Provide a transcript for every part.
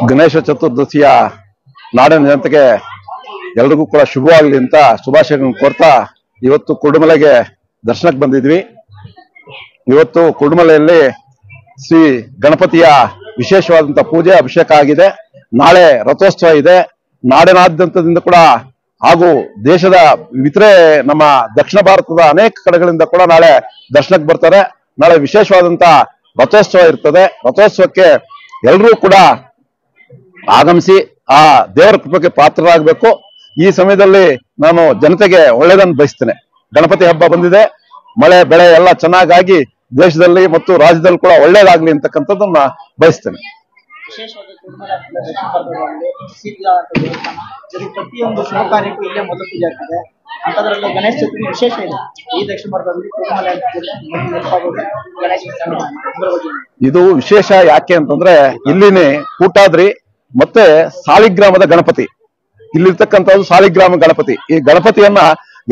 ಗಣೇಶ ಚತುರ್ದಶಿಯ ನಾಡಿನ ಜನತೆಗೆ ಎಲ್ರಿಗೂ ಕೂಡ ಶುಭವಾಗಲಿ ಅಂತ ಶುಭಾಶಯಗಳನ್ನು ಕೋರ್ತಾ ಇವತ್ತು ಕುರುಡುಮಲೆಗೆ ದರ್ಶನಕ್ಕೆ ಬಂದಿದ್ವಿ. ಇವತ್ತು ಕುರುಡುಮಲೆಯಲ್ಲಿ ಶ್ರೀ ಗಣಪತಿಯ ವಿಶೇಷವಾದಂತಹ ಪೂಜೆ ಅಭಿಷೇಕ ಆಗಿದೆ. ನಾಳೆ ರಥೋತ್ಸವ ಇದೆ. ನಾಡಿನಾದ್ಯಂತದಿಂದ ಕೂಡ ಹಾಗೂ ದೇಶದ ಇತರೆ ನಮ್ಮ ದಕ್ಷಿಣ ಭಾರತದ ಅನೇಕ ಕಡೆಗಳಿಂದ ಕೂಡ ನಾಳೆ ದರ್ಶನಕ್ಕೆ ಬರ್ತಾರೆ. ನಾಳೆ ವಿಶೇಷವಾದಂತಹ ರಥೋತ್ಸವ ಇರ್ತದೆ. ರಥೋತ್ಸವಕ್ಕೆ ಎಲ್ಲರೂ ಕೂಡ ಆಗಮಿಸಿ ಆ ದೇವರ ಕೃಪೆಗೆ ಪಾತ್ರರಾಗಬೇಕು. ಈ ಸಮಯದಲ್ಲಿ ನಾನು ಜನತೆಗೆ ಒಳ್ಳೆಯದನ್ನು ಬಯಸ್ತೇನೆ. ಗಣಪತಿ ಹಬ್ಬ ಬಂದಿದೆ. ಮಳೆ ಬೆಳೆ ಎಲ್ಲ ಚೆನ್ನಾಗಾಗಿ ದೇಶದಲ್ಲಿ ಮತ್ತು ರಾಜ್ಯದಲ್ಲಿ ಕೂಡ ಒಳ್ಳೇದಾಗ್ಲಿ ಅಂತಕ್ಕಂಥದ್ದನ್ನ ಬಯಸ್ತೇನೆ. ಪ್ರತಿಯೊಂದು ಶುಭ ಕಾರ್ಯಕ್ಕೂ ಇಲ್ಲೇ ಮೊದಲು ಪೂಜೆ ಆಗ್ತದೆ. ಅದರಲ್ಲಿ ಗಣೇಶ ಚತುರ್ಥಿ ವಿಶೇಷ ಇದೆ. ಈ ದಕ್ಷಿಣ ಭಾರತದಲ್ಲಿ ಇದು ವಿಶೇಷ ಯಾಕೆ ಅಂತಂದ್ರೆ ಇಲ್ಲಿನೇ ಕೂಟಾದ್ರಿ ಮತ್ತೆ ಸಾಲಿಗ್ರಾಮದ ಗಣಪತಿ, ಇಲ್ಲಿರ್ತಕ್ಕಂಥದ್ದು ಸಾಲಿಗ್ರಾಮ ಗಣಪತಿ. ಈ ಗಣಪತಿಯನ್ನ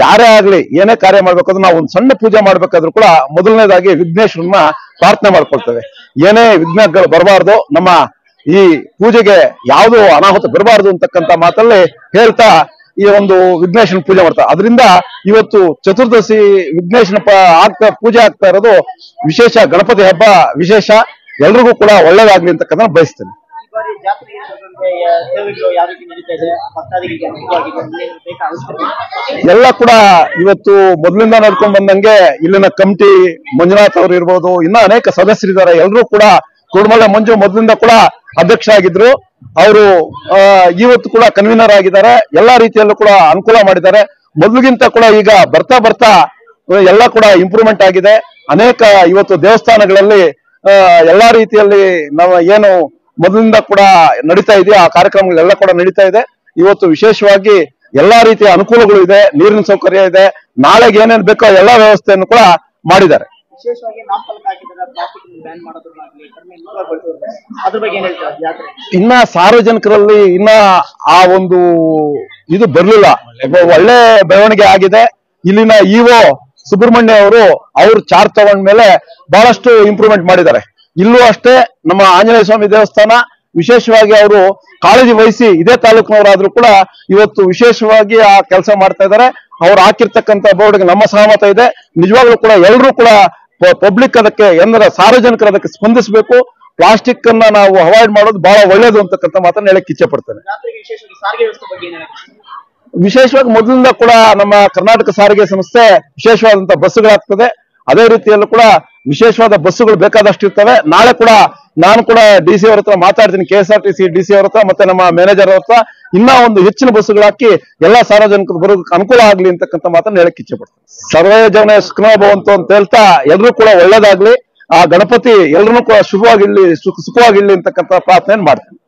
ಯಾರೇ ಆಗ್ಲಿ ಏನೇ ಕಾರ್ಯ ಮಾಡ್ಬೇಕಾದ್ರೂ ನಾವು ಒಂದು ಸಣ್ಣ ಪೂಜೆ ಮಾಡ್ಬೇಕಾದ್ರೂ ಕೂಡ ಮೊದಲನೇದಾಗಿ ವಿಘ್ನೇಶ್ವರನ್ನ ಪ್ರಾರ್ಥನೆ ಮಾಡ್ಕೊಳ್ತೇವೆ. ಏನೇ ವಿಘ್ನಗಳು ಬರಬಾರ್ದು, ನಮ್ಮ ಈ ಪೂಜೆಗೆ ಯಾವುದು ಅನಾಹುತ ಬರಬಾರ್ದು ಅಂತಕ್ಕಂಥ ಮಾತಲ್ಲಿ ಹೇಳ್ತಾ ಈ ಒಂದು ವಿಘ್ನೇಶ್ವರನ ಪೂಜೆ ಮಾಡ್ತಾರೆ. ಅದರಿಂದ ಇವತ್ತು ಚತುರ್ದಶಿ ವಿಘ್ನೇಶ್ವರನ ಪೂಜೆ ಆಗ್ತಾ ಇರೋದು ವಿಶೇಷ. ಗಣಪತಿ ಹಬ್ಬ ವಿಶೇಷ. ಎಲ್ರಿಗೂ ಕೂಡ ಒಳ್ಳೇದಾಗ್ಲಿ ಅಂತಕ್ಕಂಥ ಬಯಸ್ತೇನೆ. ಎಲ್ಲ ಕೂಡ ಇವತ್ತು ಮೊದಲಿಂದ ನಡ್ಕೊಂಡು ಬಂದಂಗೆ ಇಲ್ಲಿನ ಕಮಿಟಿ ಮಂಜುನಾಥ್ ಅವರು ಇರ್ಬೋದು, ಇನ್ನ ಅನೇಕ ಸದಸ್ಯರಿದ್ದಾರೆ. ಎಲ್ಲರೂ ಕೂಡ ಕುರುಡುಮಲೆ ಮಂಜು ಮೊದಲಿಂದ ಕೂಡ ಅಧ್ಯಕ್ಷ ಆಗಿದ್ರು. ಅವರು ಇವತ್ತು ಕೂಡ ಕನ್ವೀನರ್ ಆಗಿದ್ದಾರೆ. ಎಲ್ಲಾ ರೀತಿಯಲ್ಲೂ ಕೂಡ ಅನುಕೂಲ ಮಾಡಿದ್ದಾರೆ. ಮೊದಲಿಗಿಂತ ಕೂಡ ಈಗ ಬರ್ತಾ ಬರ್ತಾ ಎಲ್ಲ ಕೂಡ ಇಂಪ್ರೂವ್ಮೆಂಟ್ ಆಗಿದೆ. ಅನೇಕ ಇವತ್ತು ದೇವಸ್ಥಾನಗಳಲ್ಲಿ ಎಲ್ಲಾ ರೀತಿಯಲ್ಲಿ ನಾವು ಏನು ಮೊದಲಿಂದ ಕೂಡ ನಡೀತಾ ಇದೆಯೋ ಆ ಕಾರ್ಯಕ್ರಮಗಳೆಲ್ಲ ಕೂಡ ನಡೀತಾ ಇದೆ. ಇವತ್ತು ವಿಶೇಷವಾಗಿ ಎಲ್ಲಾ ರೀತಿಯ ಅನುಕೂಲಗಳು ಇದೆ. ನೀರಿನ ಸೌಕರ್ಯ ಇದೆ. ನಾಳೆಗೆ ಏನೇನು ಬೇಕೋ ಎಲ್ಲಾ ವ್ಯವಸ್ಥೆಯನ್ನು ಕೂಡ ಮಾಡಿದ್ದಾರೆ. ಇನ್ನ ಸಾರ್ವಜನಿಕರಲ್ಲಿ ಇನ್ನ ಆ ಒಂದು ಇದು ಬರ್ಲಿಲ್ಲ. ಒಳ್ಳೆ ಬೆಳವಣಿಗೆ ಆಗಿದೆ. ಇಲ್ಲಿನ ಇಒ ಸುಬ್ರಹ್ಮಣ್ಯ ಅವರು ಚಾರ್ಜ್ ತಗೊಂಡ್ಮೇಲೆ ಬಹಳಷ್ಟು ಇಂಪ್ರೂವ್ಮೆಂಟ್ ಮಾಡಿದ್ದಾರೆ. ಇಲ್ಲೂ ಅಷ್ಟೇ ನಮ್ಮ ಆಂಜನೇಯ ಸ್ವಾಮಿ ದೇವಸ್ಥಾನ ವಿಶೇಷವಾಗಿ ಅವರು ಕಾಳಜಿ ವಹಿಸಿ ಇದೇ ತಾಲೂಕಿನವರಾದ್ರೂ ಕೂಡ ಇವತ್ತು ವಿಶೇಷವಾಗಿ ಆ ಕೆಲಸ ಮಾಡ್ತಾ ಇದ್ದಾರೆ. ಅವ್ರು ಹಾಕಿರ್ತಕ್ಕಂಥ ಬೋರ್ಡ್ಗೆ ನಮ್ಮ ಸಹಮತ ಇದೆ. ನಿಜವಾಗ್ಲೂ ಕೂಡ ಎಲ್ಲರೂ ಕೂಡ ಪಬ್ಲಿಕ್ ಅದಕ್ಕೆ ಸಾರ್ವಜನಿಕರು ಅದಕ್ಕೆ ಸ್ಪಂದಿಸಬೇಕು. ಪ್ಲಾಸ್ಟಿಕ್ ಅನ್ನ ನಾವು ಅವಾಯ್ಡ್ ಮಾಡೋದು ಬಹಳ ಒಳ್ಳೇದು ಅಂತಕ್ಕಂಥ ಮಾತನ್ನ ಹೇಳಕ್ ಇಚ್ಛೆ ಪಡ್ತೇನೆ. ವಿಶೇಷವಾಗಿ ಮೊದಲಿಂದ ಕೂಡ ನಮ್ಮ ಕರ್ನಾಟಕ ಸಾರಿಗೆ ಸಂಸ್ಥೆ ವಿಶೇಷವಾದಂತಹ ಬಸ್ಸುಗಳಾಗ್ತದೆ. ಅದೇ ರೀತಿಯಲ್ಲೂ ಕೂಡ ವಿಶೇಷವಾದ ಬಸ್ಸುಗಳು ಬೇಕಾದಷ್ಟು ಇರ್ತವೆ. ನಾಳೆ ಕೂಡ ನಾನು ಕೂಡ ಡಿಸಿ ಅವ್ರ ಹತ್ರ ಮಾತಾಡ್ತೀನಿ. KSRTC ಡಿಸಿ ಅವ್ರ ಹತ್ರ ಮತ್ತೆ ನಮ್ಮ ಮ್ಯಾನೇಜರ್ ಅವ್ರ ಹತ್ರ ಇನ್ನ ಒಂದು ಹೆಚ್ಚಿನ ಬಸ್ಸುಗಳು ಹಾಕಿ ಎಲ್ಲಾ ಸಾರ್ವಜನಿಕರು ಬರೋದಕ್ಕೆ ಅನುಕೂಲ ಆಗ್ಲಿ ಅಂತಕ್ಕಂಥ ಮಾತನ್ನ ಹೇಳಕ್ ಇಚ್ಛೆ ಪಡ್ತೀನಿ. ಸರ್ವೇ ಜನ ಸುಖನೋ ಭವಂತು ಅಂತ ಹೇಳ್ತಾ ಎಲ್ಲರೂ ಕೂಡ ಒಳ್ಳೇದಾಗ್ಲಿ. ಆ ಗಣಪತಿ ಎಲ್ಲರೂ ಕೂಡ ಶುಭವಾಗಿರ್ಲಿ, ಸುಖವಾಗಿರ್ಲಿ ಅಂತಕ್ಕಂಥ ಪ್ರಾರ್ಥನೆ ಮಾಡ್ತೀನಿ.